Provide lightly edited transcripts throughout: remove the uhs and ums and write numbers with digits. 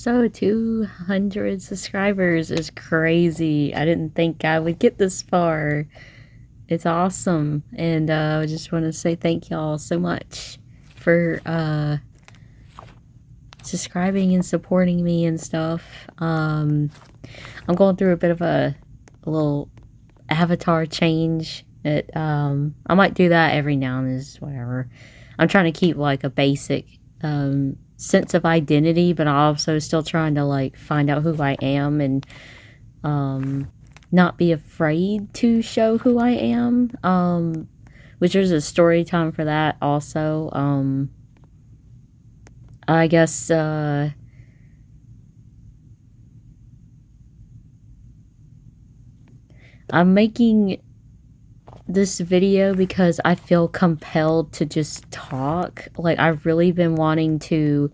So 200 subscribers is crazy. I didn't think I would get this far. It's awesome. And I just want to say thank y'all so much for subscribing and supporting me and stuff. I'm going through a bit of a little avatar change. I might do that every now and then, just whatever. I'm trying to keep like a basic sense of identity, but I'm also still trying to like find out who I am and not be afraid to show who I am. Which there's a story time for that also. I guess I'm making this video because I feel compelled to just talk. Like, I've really been wanting to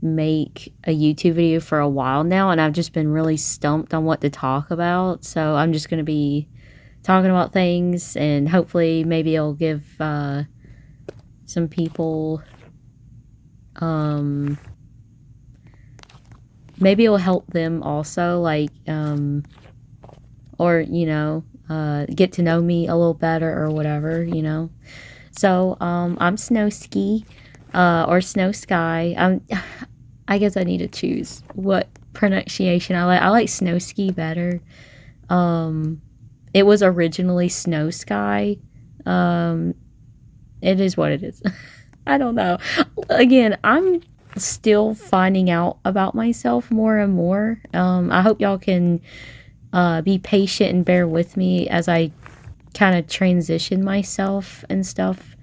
make a YouTube video for a while now, and I've just been really stumped on what to talk about. So I'm just going to be talking about things, and hopefully maybe it'll give some people, maybe it'll help them also, like, or, you know, get to know me a little better or whatever, you know. So, I'm Snowski, or Snow Sky. I guess I need to choose what pronunciation I like. I like Snowski better. It was originally Snow Sky. It is what it is. I don't know. Again, I'm still finding out about myself more and more. I hope y'all can be patient and bear with me as I kind of transition myself and stuff.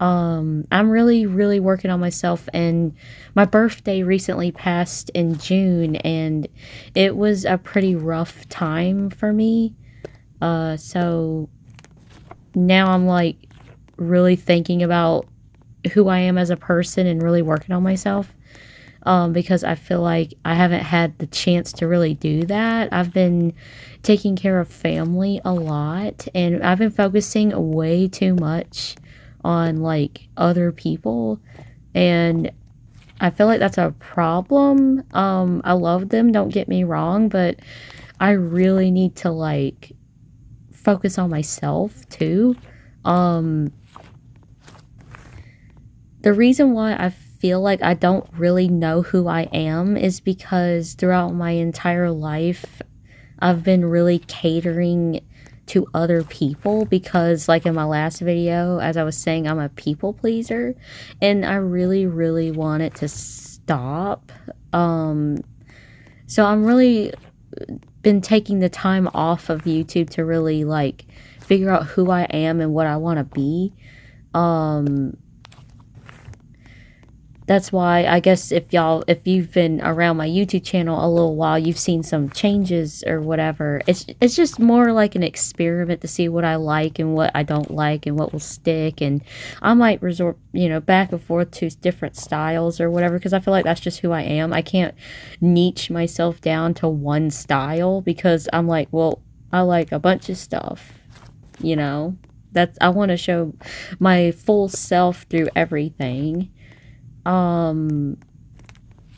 I'm really, really working on myself, and my birthday recently passed in June, and it was a pretty rough time for me. So now I'm like really thinking about who I am as a person and really working on myself. Because I feel like I haven't had the chance to really do that. I've been taking care of family a lot, and I've been focusing way too much on like other people, and I feel like that's a problem. I love them, don't get me wrong, but I really need to like focus on myself too. The reason why I feel like I don't really know who I am is because throughout my entire life, I've been really catering to other people because, like in my last video, as I was saying, I'm a people pleaser, and I really, really want it to stop. So I'm really been taking the time off of YouTube to really like figure out who I am and what I want to be. That's why I guess if you've been around my YouTube channel a little while, you've seen some changes or whatever. It's just more like an experiment to see what I like and what I don't like and what will stick. And I might resort, you know, back and forth to different styles or whatever, because I feel like that's just who I am. I can't niche myself down to one style because I'm like, well, I like a bunch of stuff, you know. I want to show my full self through everything.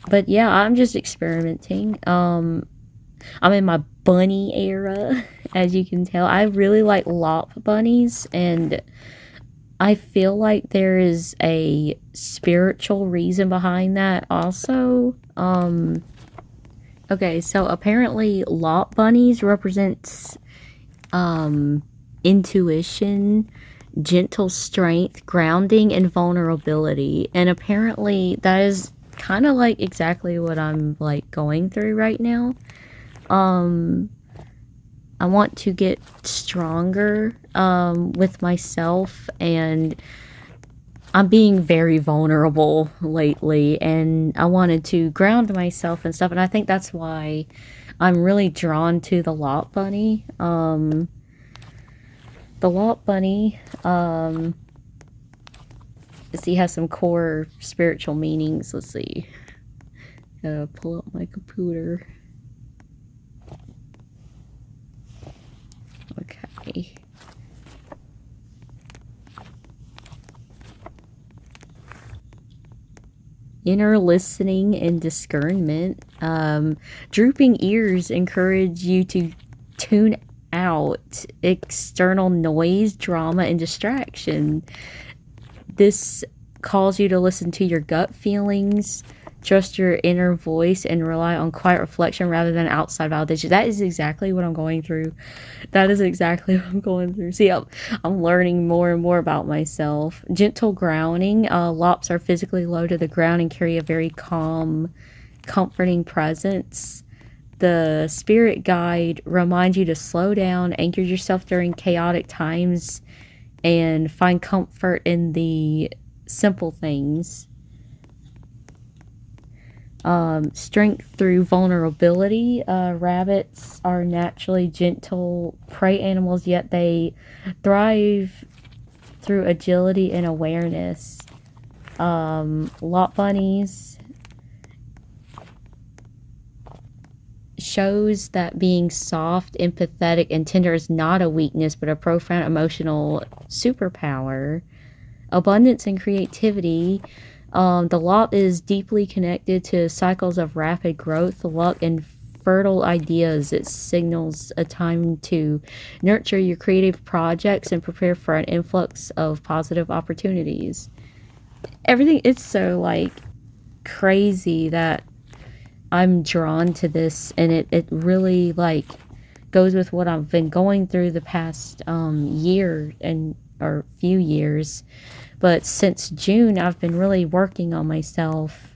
But yeah, I'm just experimenting. I'm in my bunny era, as you can tell. I really like lop bunnies, and I feel like there is a spiritual reason behind that also. Okay, so apparently lop bunnies represents intuition, gentle strength, grounding, and vulnerability. And apparently that is kind of like exactly what I'm like going through right now. I want to get stronger with myself, and I'm being very vulnerable lately, and I wanted to ground myself and stuff, and I think that's why I'm really drawn to the lot bunny. The lot bunny, let's see, has some core spiritual meanings. Let's see. Gotta pull up my computer. Okay. inner listening and discernment. Drooping ears encourage you to tune out external noise, drama, and distraction. This calls you to listen to your gut feelings, trust your inner voice, and rely on quiet reflection rather than outside validation. That is exactly what I'm going through. That is exactly what I'm going through. See, I'm learning more and more about myself. Gentle grounding. Lops are physically low to the ground and carry a very calm, comforting presence. The spirit guide reminds you to slow down, anchor yourself during chaotic times, and find comfort in the simple things. Strength through vulnerability. Rabbits are naturally gentle prey animals, yet they thrive through agility and awareness. Lot bunnies shows that being soft, empathetic, and tender is not a weakness, but a profound emotional superpower. Abundance and creativity. The lot is deeply connected to cycles of rapid growth, luck, and fertile ideas. It signals a time to nurture your creative projects and prepare for an influx of positive opportunities. Everything, it's so like crazy that I'm drawn to this, and it really like goes with what I've been going through the past year and or few years. But since June, I've been really working on myself.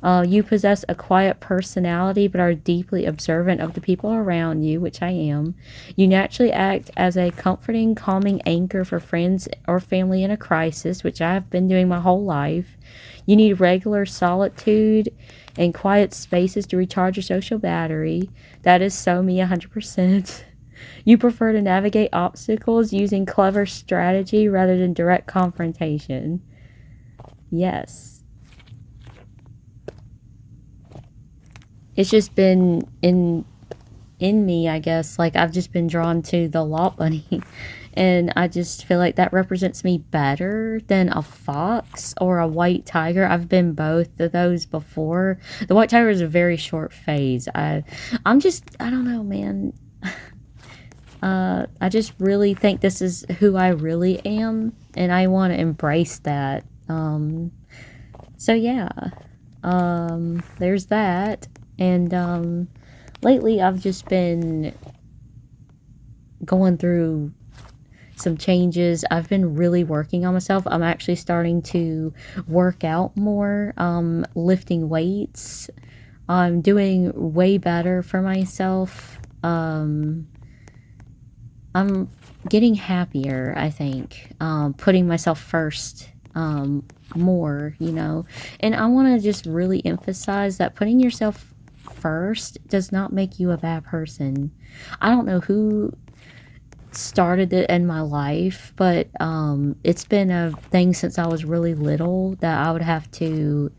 You possess a quiet personality but are deeply observant of the people around you, which I am. You naturally act as a comforting, calming anchor for friends or family in a crisis, which I've been doing my whole life. You need regular solitude and quiet spaces to recharge your social battery. That is so me 100%. You prefer to navigate obstacles using clever strategy rather than direct confrontation. Yes. It's just been in me, I guess. Like, I've just been drawn to the lot bunny. And I just feel like that represents me better than a fox or a white tiger. I've been both of those before. The white tiger is a very short phase. I'm just, I don't know, man. I just really think this is who I really am, and I want to embrace that. So yeah, there's that. And lately I've just been going through some changes. I've been really working on myself. I'm actually starting to work out more, lifting weights. I'm doing way better for myself. I'm getting happier, I think, putting myself first more, you know. And I want to just really emphasize that putting yourself first does not make you a bad person. I don't know who started it in my life, but it's been a thing since I was really little that I would have to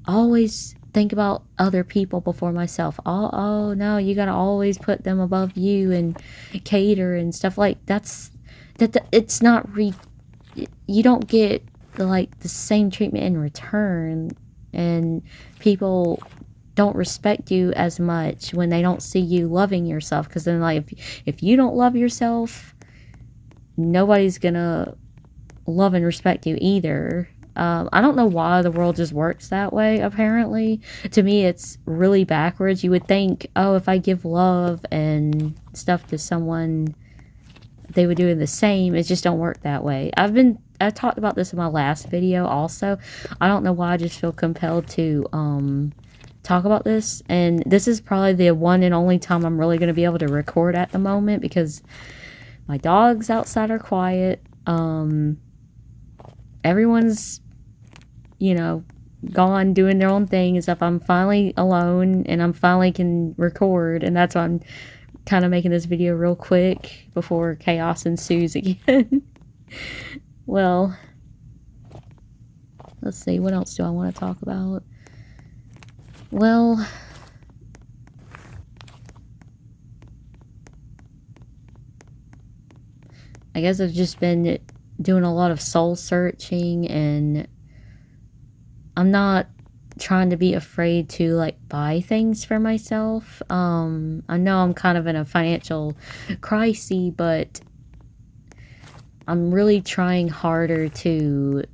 always think about other people before myself. Oh no, you gotta always put them above you and cater and stuff like it's not you don't get like the same treatment in return, and people don't respect you as much when they don't see you loving yourself, because then like if you don't love yourself, nobody's gonna love and respect you either. I don't know why the world just works that way, apparently. To me, it's really backwards. You would think, oh, if I give love and stuff to someone, they would do the same. It just don't work that way. I talked about this in my last video also. I don't know why I just feel compelled to talk about this. And this is probably the one and only time I'm really going to be able to record at the moment, because my dogs outside are quiet. Everyone's, you know, gone doing their own thing and stuff. I'm finally alone and I'm finally can record, and that's why I'm kind of making this video real quick before chaos ensues again. Well, let's see, what else do I want to talk about? Well, I guess I've just been doing a lot of soul searching and I'm not trying to be afraid to like buy things for myself. I know I'm kind of in a financial crisis, but I'm really trying harder to,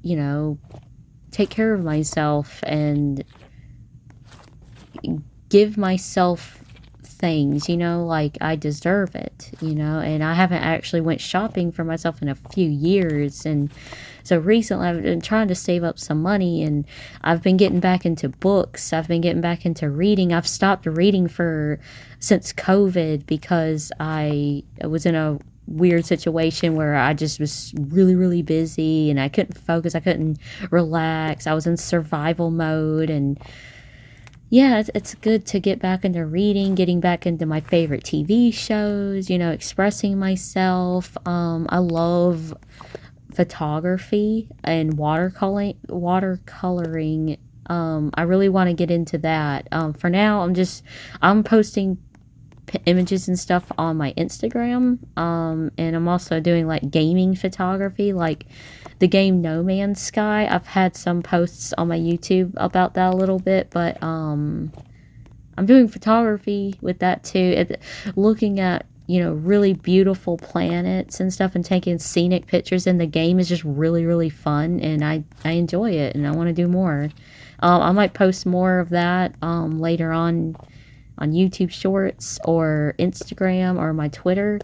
you know, take care of myself and give myself things, like I deserve it, and I haven't actually went shopping for myself in a few years. And so recently I've been trying to save up some money, and I've been getting back into books. I've been getting back into reading. I've stopped reading for since COVID because I was in a weird situation where I just was really, really busy and I couldn't focus. I couldn't relax. I was in survival mode. And yeah, it's good to get back into reading, getting back into my favorite TV shows, expressing myself. I love photography and watercoloring. I really want to get into that. For now, I'm posting images and stuff on my Instagram. And I'm also doing like gaming photography, like the game No Man's Sky. I've had some posts on my YouTube about that a little bit, but I'm doing photography with that too. Looking at really beautiful planets and stuff and taking scenic pictures in the game is just really, really fun, and I enjoy it, and I want to do more. I might post more of that later on YouTube Shorts or Instagram or my Twitter.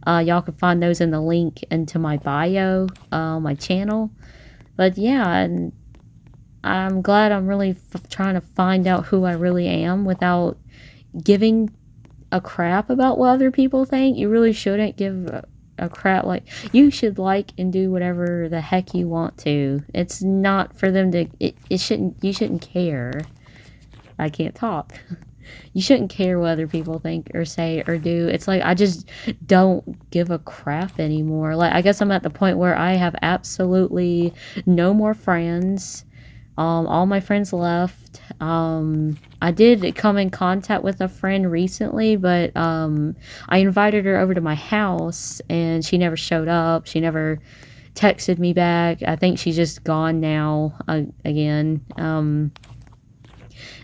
Y'all can find those in the link into my bio, my channel. But yeah, and I'm glad I'm really trying to find out who I really am without giving a crap about what other people think. You really shouldn't give a crap. Like, you should like and do whatever the heck you want to. It's not for them to, you shouldn't care. I can't talk. You shouldn't care what other people think or say or do. It's like, I just don't give a crap anymore. Like, I guess I'm at the point where I have absolutely no more friends. All my friends left. I did come in contact with a friend recently, but I invited her over to my house and she never showed up. She never texted me back. I think she's just gone now again. And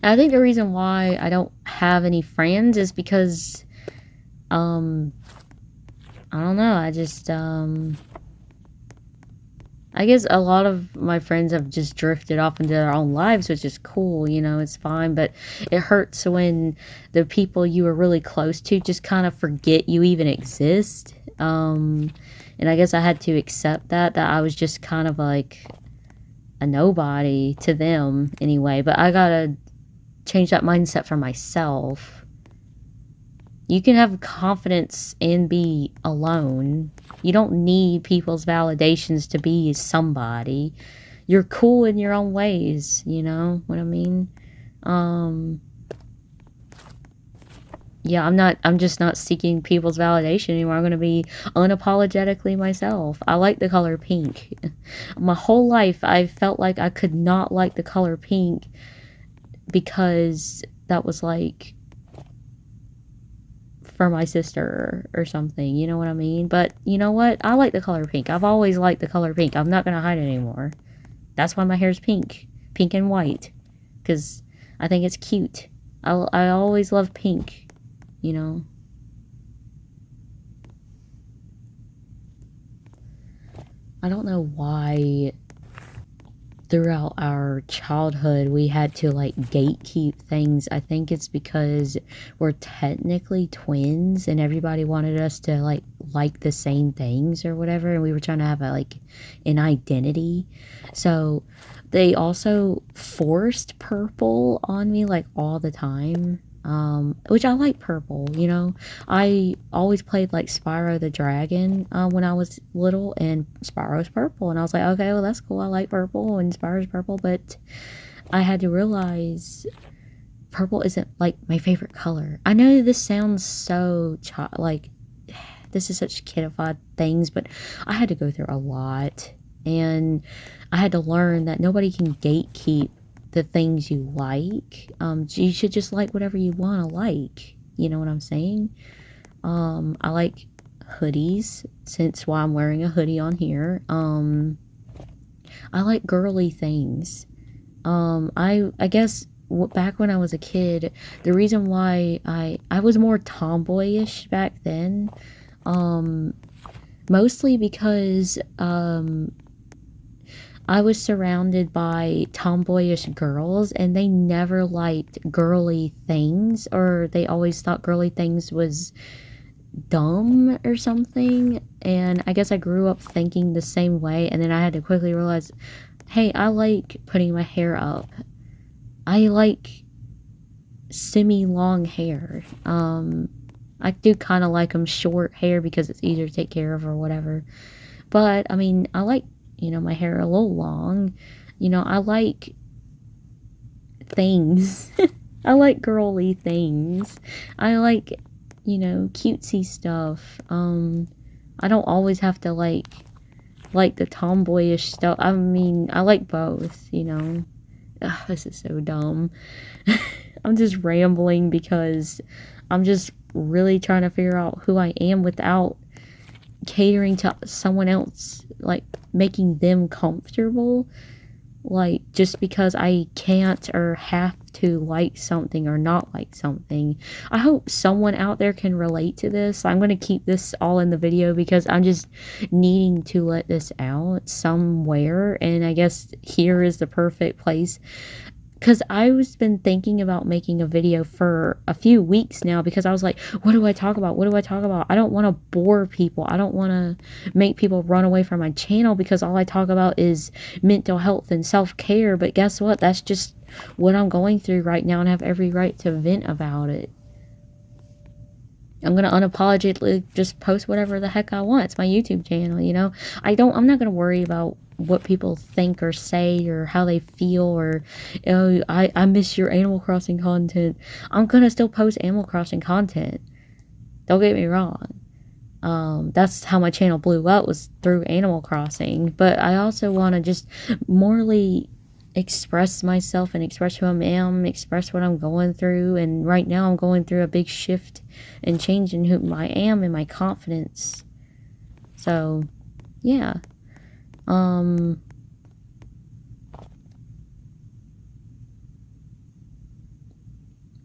I think the reason why I don't have any friends is because, I don't know. I guess a lot of my friends have just drifted off into their own lives, which is cool, it's fine, but it hurts when the people you were really close to just kind of forget you even exist. And I guess I had to accept that I was just kind of like a nobody to them anyway, but I gotta change that mindset for myself. You can have confidence and be alone. You don't need people's validations to be somebody. You're cool in your own ways, you know what I mean? Yeah, I'm just not seeking people's validation anymore. I'm going to be unapologetically myself. I like the color pink. My whole life, I felt like I could not like the color pink because that was like for my sister or something, you know what I mean? But you know what? I like the color pink. I've always liked the color pink. I'm not going to hide it anymore. That's why my hair's pink. Pink and white. Because I think it's cute. I always love pink, you know? I don't know why throughout our childhood we had to like gatekeep things. I think it's because we're technically twins and everybody wanted us to like the same things or whatever, and we were trying to have an identity. So they also forced purple on me like all the time, which I like purple, you know. I always played like Spyro the Dragon when I was little, and Spyro's purple, and I was like, okay, well that's cool. I like purple, and Spyro's purple, but I had to realize purple isn't like my favorite color. I know this sounds so like this is such kidified things, but I had to go through a lot, and I had to learn that nobody can gatekeep the things you like. You should just like whatever you want to like. You know what I'm saying? I like hoodies, since why I'm wearing a hoodie on here. I like girly things. I guess back when I was a kid, the reason why I was more tomboyish back then, um, mostly because I was surrounded by tomboyish girls and they never liked girly things, or they always thought girly things was dumb or something. And I guess I grew up thinking the same way, and then I had to quickly realize, hey, I like putting my hair up. I like semi-long hair. I do kind of like them short hair because it's easier to take care of or whatever. But I mean, I like, my hair a little long. I like things. I like girly things. I like, cutesy stuff. I don't always have to like the tomboyish stuff. I mean, I like both. Ugh, this is so dumb. I'm just rambling because I'm just really trying to figure out who I am without catering to someone else, like making them comfortable. Like, just because I can't or have to like something or not like something. I hope someone out there can relate to this. I'm going to keep this all in the video because I'm just needing to let this out somewhere. And I guess here is the perfect place. Because I was been thinking about making a video for a few weeks now because I was like, what do I talk about? What do I talk about? I don't want to bore people. I don't want to make people run away from my channel because all I talk about is mental health and self-care. But guess what? That's just what I'm going through right now and I have every right to vent about it. I'm going to unapologetically just post whatever the heck I want. It's my YouTube channel, I'm not going to worry about what people think or say or how they feel or, I miss your Animal Crossing content. I'm going to still post Animal Crossing content. Don't get me wrong. That's how my channel blew up, was through Animal Crossing. But I also want to just morally express myself and express who I am, express what I'm going through. And right now I'm going through a big shift and change in who I am and my confidence. So, yeah. I'm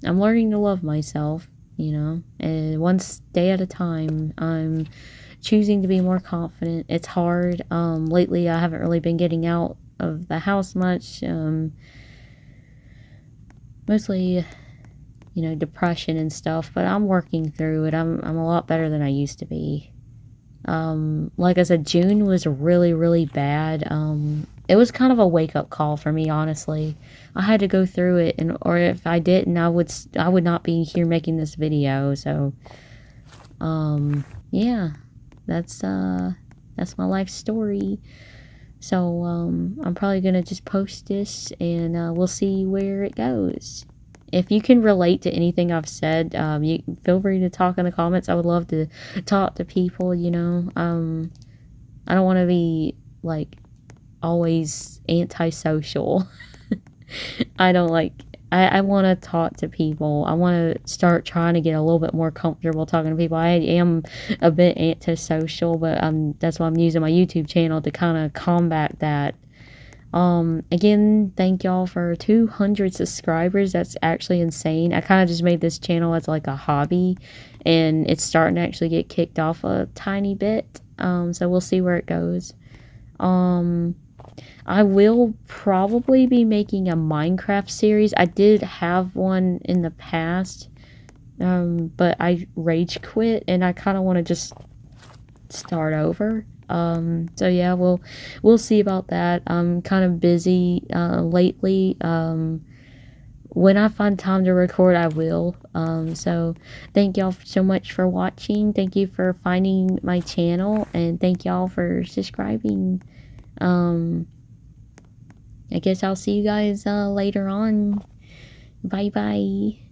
learning to love myself, and one day at a time. I'm choosing to be more confident. It's hard. Lately I haven't really been getting out of the house much. Mostly, depression and stuff, but I'm working through it. I'm a lot better than I used to be. Like I said, June was really, really bad. It was kind of a wake-up call for me, honestly. I had to go through it, or if I didn't, I would not be here making this video. So, yeah, that's my life story. So, I'm probably gonna just post this, and we'll see where it goes. If you can relate to anything I've said, you feel free to talk in the comments. I would love to talk to people, I don't want to be, like, always antisocial. I don't like... I want to talk to people. I want to start trying to get a little bit more comfortable talking to people. I am a bit antisocial, but that's why I'm using my YouTube channel to kind of combat that. Again, thank y'all for 200 subscribers. That's actually insane. I kind of just made this channel as like a hobby, and it's starting to actually get kicked off a tiny bit. So we'll see where it goes. I will probably be making a Minecraft series. I did have one in the past, but I rage quit, and I kind of want to just start over. So yeah, we'll see about that. I'm kind of busy lately. When I find time to record, I will. So thank y'all so much for watching. Thank you for finding my channel, and thank y'all for subscribing. I guess I'll see you guys later on. Bye bye.